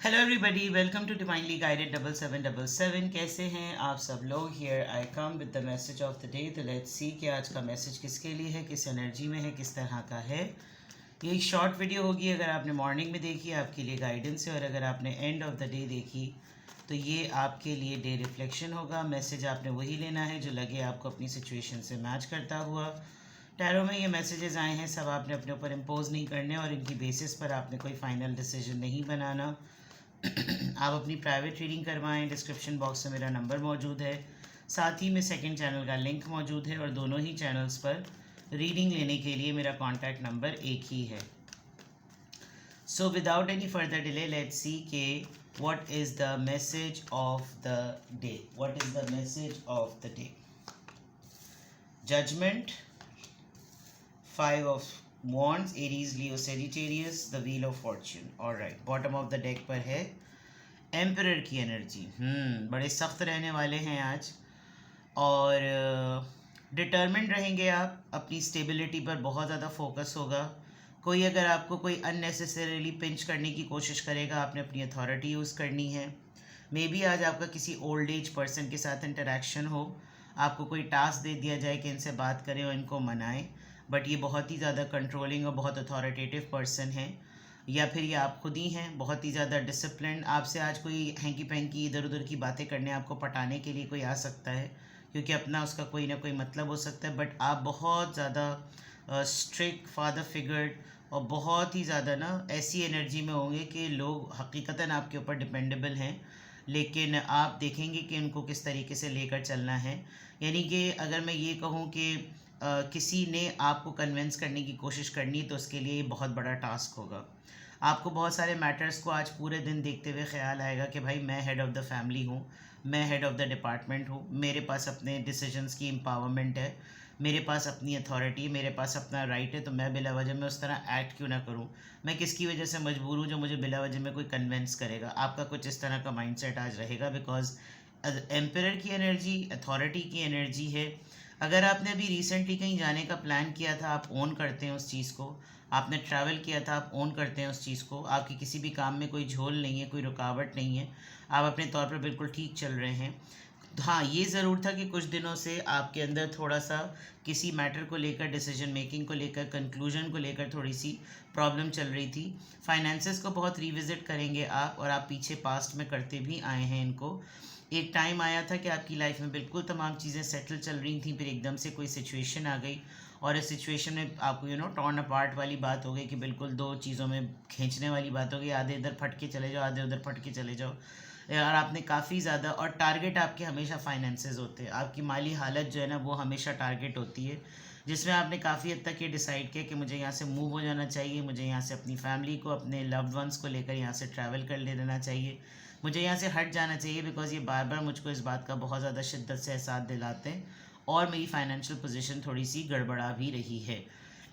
Hello everybody, welcome to divinely guided 7777। कैसे हैं आप सब लोग। Here I come with the message of the day. तो लेट्स सी कि आज का मैसेज किसके लिए है, किस एनर्जी में है, किस तरह का है। ये एक शॉर्ट वीडियो होगी। अगर आपने मॉर्निंग में देखी आपके लिए गाइडेंस है, और अगर आपने एंड ऑफ द डे देखी तो ये आपके लिए डे रिफ्लेक्शन होगा। मैसेज आपने वही लेना है जो लगे आपको अपनी सिचुएशन से मैच करता हुआ। टैरो में ये मैसेजेस आए हैं, सब आपने अपने ऊपर इम्पोज नहीं करने और इनकी बेसिस पर आपने कोई फाइनल डिसीजन नहीं बनाना। आप अपनी प्राइवेट रीडिंग करवाएं। डिस्क्रिप्शन बॉक्स में मेरा नंबर मौजूद है, साथ ही में सेकंड चैनल का लिंक मौजूद है, और दोनों ही चैनल्स पर रीडिंग लेने के लिए मेरा कॉन्टैक्ट नंबर एक ही है। So without any further delay let's see के what is the message of the day. What is the message of the day. Judgement, 5 of Wands, Aries, Leo, Sagittarius, the Wheel of Fortune. Alright, bottom of the deck पर है emperor की energy. बड़े सख्त रहने वाले हैं आज, और डिटर्मिन्ड रहेंगे आप। अपनी स्टेबिलिटी पर बहुत ज़्यादा फोकस होगा। कोई अगर आपको कोई अननेसेसरीली पिंच करने की कोशिश करेगा, आपने अपनी अथॉरिटी यूज़ करनी है। मे बी आज आपका किसी ओल्ड एज पर्सन के साथ इंटरेक्शन हो, आपको कोई टास्क दे दिया जाए कि इनसे बात करें और इनको मनाएं, बट ये बहुत ही ज़्यादा कंट्रोलिंग और बहुत अथॉरिटेटिव पर्सन है, या फिर ये आप खुद ही हैं बहुत ही ज़्यादा डिसिप्लिन। आपसे आज कोई हैंकी पैंकी इधर उधर की बातें करने, आपको पटाने के लिए कोई आ सकता है, क्योंकि अपना उसका कोई ना कोई मतलब हो सकता है। बट आप बहुत ज़्यादा स्ट्रिक्ट फादर फिगर और बहुत ही ज़्यादा ना ऐसी एनर्जी में होंगे कि लोग हकीकतन आपके ऊपर डिपेंडेबल हैं, लेकिन आप देखेंगे कि उनको किस तरीके से लेकर चलना है। यानी कि अगर मैं ये कहूँ कि किसी ने आपको कन्विंस करने की कोशिश करनी तो उसके लिए ये बहुत बड़ा टास्क होगा। आपको बहुत सारे मैटर्स को आज पूरे दिन देखते हुए ख्याल आएगा कि भाई मैं हेड ऑफ़ द फैमिली हूँ, मैं हेड ऑफ़ द डिपार्टमेंट हूँ, मेरे पास अपने डिसीजंस की एम्पावरमेंट है, मेरे पास अपनी अथॉरिटी है, मेरे पास अपना राइट है, तो मैं बिला वजह में उस तरह एक्ट क्यों ना करूँ। मैं किसकी वजह से मजबूर हूँ जो मुझे बिला वजह में कोई कन्विंस करेगा। आपका कुछ इस तरह का माइंडसेट आज रहेगा, बिकॉज एम्परर की एनर्जी अथॉरिटी की एनर्जी है। अगर आपने अभी रिसेंटली कहीं जाने का प्लान किया था, आप ओन करते हैं उस चीज़ को। आपने ट्रैवल किया था, आप ओन करते हैं उस चीज़ को। आपकी किसी भी काम में कोई झोल नहीं है, कोई रुकावट नहीं है, आप अपने तौर पर बिल्कुल ठीक चल रहे हैं। हाँ, ये ज़रूर था कि कुछ दिनों से आपके अंदर थोड़ा सा किसी मैटर को लेकर, डिसीजन मेकिंग को लेकर, कंक्लूजन को लेकर थोड़ी सी प्रॉब्लम चल रही थी। फाइनेंसेस को बहुत रिविज़िट करेंगे आप, और आप पीछे पास्ट में करते भी आए हैं इनको। एक टाइम आया था कि आपकी लाइफ में बिल्कुल तमाम चीज़ें सेटल चल रही थी, फिर एकदम से कोई सिचुएशन आ गई, और इस सिचुएशन में आपको टॉर्न अपार्ट वाली बात हो गई कि बिल्कुल दो चीज़ों में खींचने वाली बात हो गई। आधे इधर फट के चले जाओ, आधे उधर फट के चले जाओ, और आपने काफ़ी ज़्यादा, और टारगेट आपके हमेशा फाइनेंसेस होते हैं। आपकी माली हालत जो है ना वो हमेशा टारगेट होती है, जिसमें आपने काफ़ी हद तक ये डिसाइड किया कि मुझे यहाँ से मूव हो जाना चाहिए, मुझे यहाँ से अपनी फैमिली को, अपने लव्ड वंस को लेकर यहाँ से ट्रैवल कर ले लेना चाहिए, मुझे यहाँ से हट जाना चाहिए, बिकॉज ये बार बार मुझको इस बात का बहुत ज़्यादा शिद्दत से एहसास दिलाते हैं, और मेरी फाइनेंशियल पोजीशन थोड़ी सी गड़बड़ा भी रही है।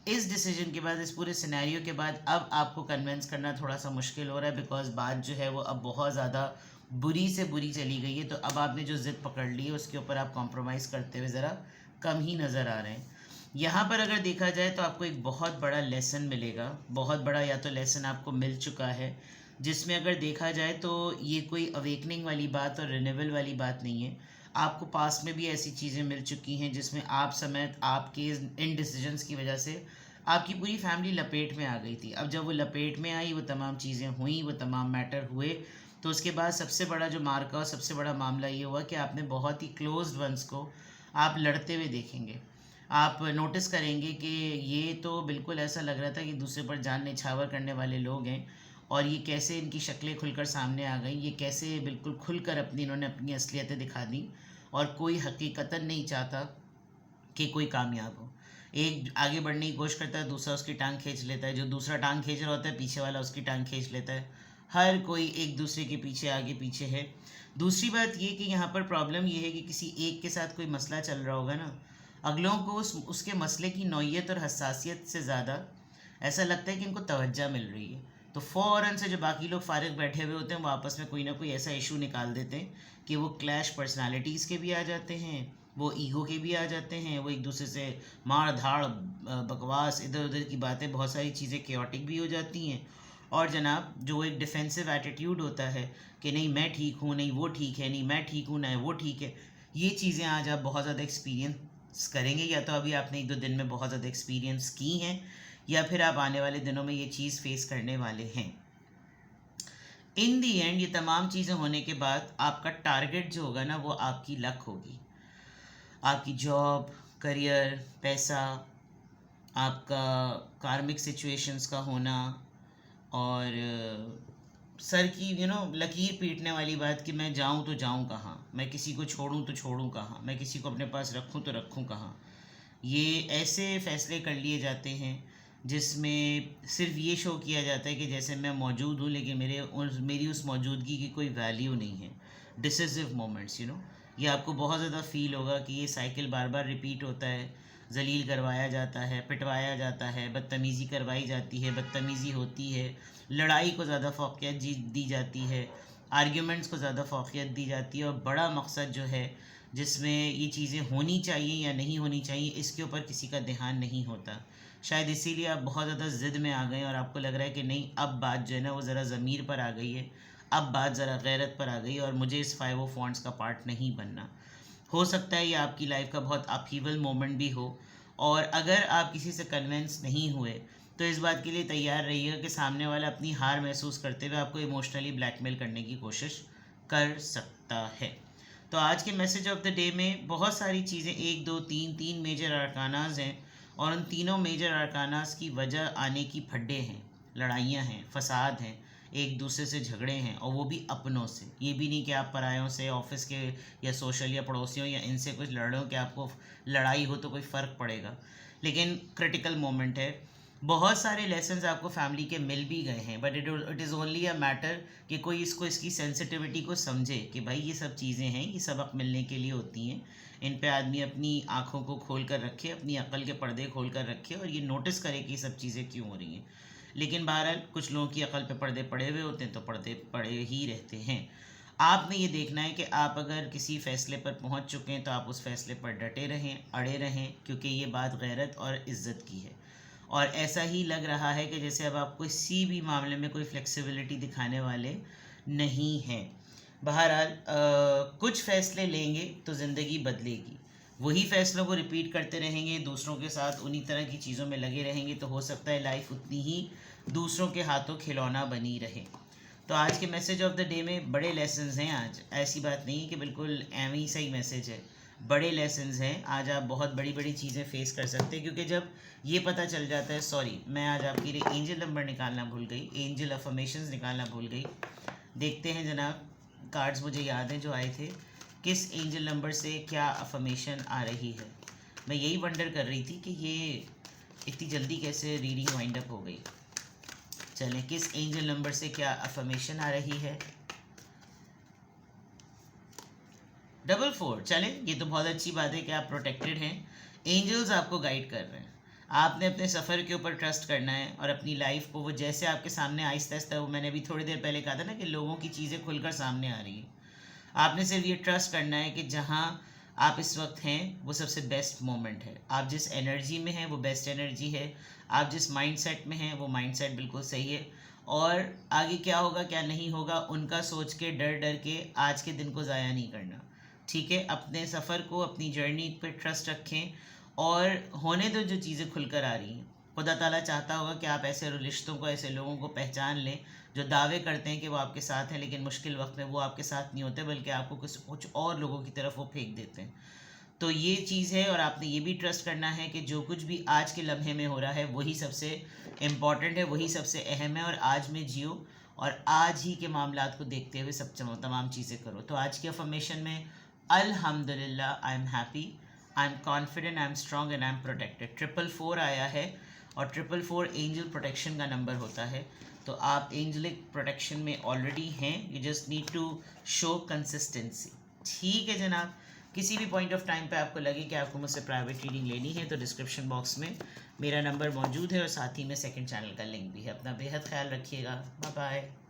इस डिसीजन के बाद, इस पूरे सिनेरियो के बाद, अब आपको कन्विंस करना थोड़ा सा मुश्किल हो रहा है, बिकॉज बात जो है वो अब बहुत ज़्यादा बुरी से बुरी चली गई है। तो अब आपने जो ज़िद पकड़ ली है उसके ऊपर आप कॉम्प्रोमाइज़ करते हुए ज़रा कम ही नज़र आ रहे हैं। यहाँ पर अगर देखा जाए तो आपको एक बहुत बड़ा लेसन मिलेगा, बहुत बड़ा, या तो लेसन आपको मिल चुका है, जिसमें अगर देखा जाए तो ये कोई अवेकनिंग वाली बात और रिन्यूअल वाली बात नहीं है। आपको पास्ट में भी ऐसी चीज़ें मिल चुकी हैं जिसमें आप समेत आपके इन डिसीजंस की वजह से आपकी पूरी फैमिली लपेट में आ गई थी। अब जब वो लपेट में आई, वो तमाम चीज़ें हुई, वो तमाम मैटर हुए, तो उसके बाद सबसे बड़ा जो मार्का और सबसे बड़ा मामला ये हुआ कि आपने बहुत ही क्लोज्ड वंस को आप लड़ते हुए देखेंगे। आप नोटिस करेंगे कि ये तो बिल्कुल ऐसा लग रहा था कि दूसरे पर जान निछावर करने वाले लोग हैं, और ये कैसे इनकी शक्लें खुलकर सामने आ गई, ये कैसे बिल्कुल खुलकर इन्होंने अपनी असलियतें दिखा दी, और कोई हकीकतन नहीं चाहता कि कोई कामयाब हो। एक आगे बढ़ने की कोशिश करता है, दूसरा उसकी टांग खींच लेता है, जो दूसरा टांग खींच रहा होता है पीछे वाला उसकी टांग खींच लेता है। हर कोई एक दूसरे के पीछे आगे पीछे है। दूसरी बात ये कि यहाँ पर प्रॉब्लम ये है कि किसी एक के साथ कोई मसला चल रहा होगा ना, अगलों को उसके मसले की नौयत और हसासियत से ज़्यादा ऐसा लगता है कि इनको तवज्जो मिल रही है, तो फ़ौरन से जो बाकी लोग फारिग बैठे हुए होते हैं वो आपस में कोई ना कोई ऐसा इशू निकाल देते हैं कि वो क्लैश पर्सनालिटीज़ के भी आ जाते हैं, वो ईगो के भी आ जाते हैं, वो एक दूसरे से मार धाड़ बकवास इधर उधर की बातें, बहुत सारी चीज़ें केओटिक भी हो जाती हैं, और जनाब जो एक डिफेंसिव एटीट्यूड होता है कि नहीं मैं ठीक हूँ, नहीं वो ठीक है, नहीं मैं ठीक हूँ, नहीं वो ठीक है, ये चीज़ें आज आप बहुत ज़्यादा एक्सपीरियंस करेंगे, या तो अभी आपने 1-2 दिन में बहुत ज़्यादा एक्सपीरियंस की हैं, या फिर आप आने वाले दिनों में ये चीज़ फेस करने वाले हैं। इन दी एंड ये तमाम चीज़ें होने के बाद आपका टारगेट जो होगा ना, वो आपकी लक होगी, आपकी जॉब, करियर, पैसा, आपका कार्मिक सिचुएशंस का होना, और सर की लकीर पीटने वाली बात कि मैं जाऊं तो जाऊं कहाँ, मैं किसी को छोड़ूं तो छोड़ूं कहाँ, मैं किसी को अपने पास रखूं तो रखूं कहाँ। ये ऐसे फैसले कर लिए जाते हैं जिसमें सिर्फ ये शो किया जाता है कि जैसे मैं मौजूद हूँ, लेकिन मेरी उस मौजूदगी की कोई वैल्यू नहीं है। डिसिसिव मोमेंट्स, ये आपको बहुत ज़्यादा फील होगा कि ये साइकिल बार बार रिपीट होता है। जलील करवाया जाता है, पिटवाया जाता है, बदतमीज़ी करवाई जाती है, बदतमीज़ी होती है, लड़ाई को ज़्यादा फ़ौक़ियत दी जाती है, आर्ग्यूमेंट्स को ज़्यादा फ़ौक़ियत दी जाती है, और बड़ा मकसद जो है जिसमें ये चीज़ें होनी चाहिए या नहीं होनी चाहिए, इसके ऊपर किसी का ध्यान नहीं होता। शायद इसीलिए आप बहुत ज़्यादा ज़िद में आ गए और आपको लग रहा है कि नहीं, अब बात जो है ना वो ज़रा ज़मीर पर आ गई है, अब बात ज़रा गैरत पर आ गई है, और मुझे इस 5 फॉन्ट्स का पार्ट नहीं बनना। हो सकता है ये आपकी लाइफ का बहुत अपहीवल मोमेंट भी हो, और अगर आप किसी से कन्विंस नहीं हुए तो इस बात के लिए तैयार रहिएगा कि सामने वाला अपनी हार महसूस करते हुए आपको इमोशनली ब्लैकमेल करने की कोशिश कर सकता है। तो आज के मैसेज ऑफ द डे में बहुत सारी चीज़ें, 1 2 3 मेजर अरकानाज हैं, और उन तीनों मेजर अरकानाज की वजह आने की फड्डे हैं, लड़ाइयाँ हैं, फसाद हैं, एक दूसरे से झगड़े हैं, और वो भी अपनों से। ये भी नहीं कि आप परायों से, ऑफिस के या सोशल या पड़ोसियों या इनसे कुछ लड़ो कि आपको लड़ाई हो तो कोई फ़र्क पड़ेगा, लेकिन क्रिटिकल मोमेंट है। बहुत सारे लेसन्स आपको फैमिली के मिल भी गए हैं, but it is only a matter कि कोई इसकी सेंसिटिविटी को समझे कि भाई ये सब चीज़ें हैं, ये सबक मिलने के लिए होती हैं, इन पे आदमी अपनी आँखों को खोल कर रखे, अपनी अक्ल के पर्दे खोल कर रखे, और ये नोटिस करे कि ये सब चीज़ें क्यों हो रही हैं। लेकिन बहरहाल कुछ लोगों की अकल पे पर्दे पड़े हुए होते हैं, तो पर्दे पड़े ही रहते हैं। आपने ये देखना है कि आप अगर किसी फ़ैसले पर पहुंच चुके हैं तो आप उस फैसले पर डटे रहें, अड़े रहें, क्योंकि ये बात गैरत और इज़्ज़त की है। और ऐसा ही लग रहा है कि जैसे अब आप किसी भी मामले में कोई फ्लेक्सिबिलिटी दिखाने वाले नहीं हैं। बहरहाल कुछ फ़ैसले लेंगे तो ज़िंदगी बदलेगी, वही फ़ैसलों को रिपीट करते रहेंगे, दूसरों के साथ उन्हीं तरह की चीज़ों में लगे रहेंगे, तो हो सकता है लाइफ उतनी ही दूसरों के हाथों खिलौना बनी रहे। तो आज के मैसेज ऑफ द डे में बड़े लेसन्स हैं। आज ऐसी बात नहीं है कि बिल्कुल एवं ही सही मैसेज है, बड़े लेसन्स हैं। आज आप बहुत बड़ी बड़ी चीज़ें फेस कर सकते हैं, क्योंकि जब ये पता चल जाता है, सॉरी मैं आज आपके लिए एंजल नंबर निकालना भूल गई, एंजल अफर्मेशंस निकालना भूल गई। देखते हैं जनाब, कार्ड्स मुझे याद हैं जो आए थे, किस एंजल नंबर से क्या अफर्मेशन आ रही है। मैं यही वंडर कर रही थी कि ये इतनी जल्दी कैसे रीडिंग वाइंड अप हो गई। चलें, किस एंजल नंबर से क्या अफर्मेशन आ रही है। 44। चलें, ये तो बहुत अच्छी बात है कि आप प्रोटेक्टेड हैं, एंजल्स आपको गाइड कर रहे हैं। आपने अपने सफ़र के ऊपर ट्रस्ट करना है, और अपनी लाइफ को वो जैसे आपके सामने आहिस्ता आहिस्ता, वो मैंने अभी थोड़ी देर पहले कहा था ना कि लोगों की चीज़ें खुलकर सामने आ रही हैं, आपने सिर्फ ये ट्रस्ट करना है कि जहाँ आप इस वक्त हैं वो सबसे बेस्ट मोमेंट है। आप जिस एनर्जी में हैं वो बेस्ट एनर्जी है, आप जिस माइंडसेट में हैं वो माइंडसेट बिल्कुल सही है, और आगे क्या होगा क्या नहीं होगा उनका सोच के डर डर के आज के दिन को ज़ाया नहीं करना। ठीक है, अपने सफ़र को, अपनी जर्नी पे ट्रस्ट रखें, और होने दो जो चीज़ें खुलकर आ रही हैं। खुदा ताला चाहता होगा कि आप ऐसे रिश्तों को, ऐसे लोगों को पहचान लें जो दावे करते हैं कि वो आपके साथ हैं, लेकिन मुश्किल वक्त में वो आपके साथ नहीं होते, बल्कि आपको कुछ और लोगों की तरफ वो फेंक देते हैं। तो ये चीज़ है, और आपने ये भी ट्रस्ट करना है कि जो कुछ भी आज के लम्हे में हो रहा है वही सबसे इम्पॉर्टेंट है, वही सबसे अहम है, और आज में जियो, और आज ही के मामलात को देखते हुए सब तमाम चीज़ें करो। तो आज की अफर्मेशन में अल्हम्दुलिल्लाह, I am happy, I am confident, I am strong and I am protected. 444 आया है, और 444 एंजल प्रोटेक्शन का नंबर होता है। तो आप एंजलिक प्रोटेक्शन में ऑलरेडी हैं, you just need to show consistency. ठीक है जनाब, किसी भी पॉइंट ऑफ टाइम पे आपको लगे कि आपको मुझसे प्राइवेट रीडिंग लेनी है तो डिस्क्रिप्शन बॉक्स में मेरा नंबर मौजूद है, और साथ ही में सेकंड चैनल का लिंक भी है। अपना बेहद ख्याल रखिएगा, बाय बाय।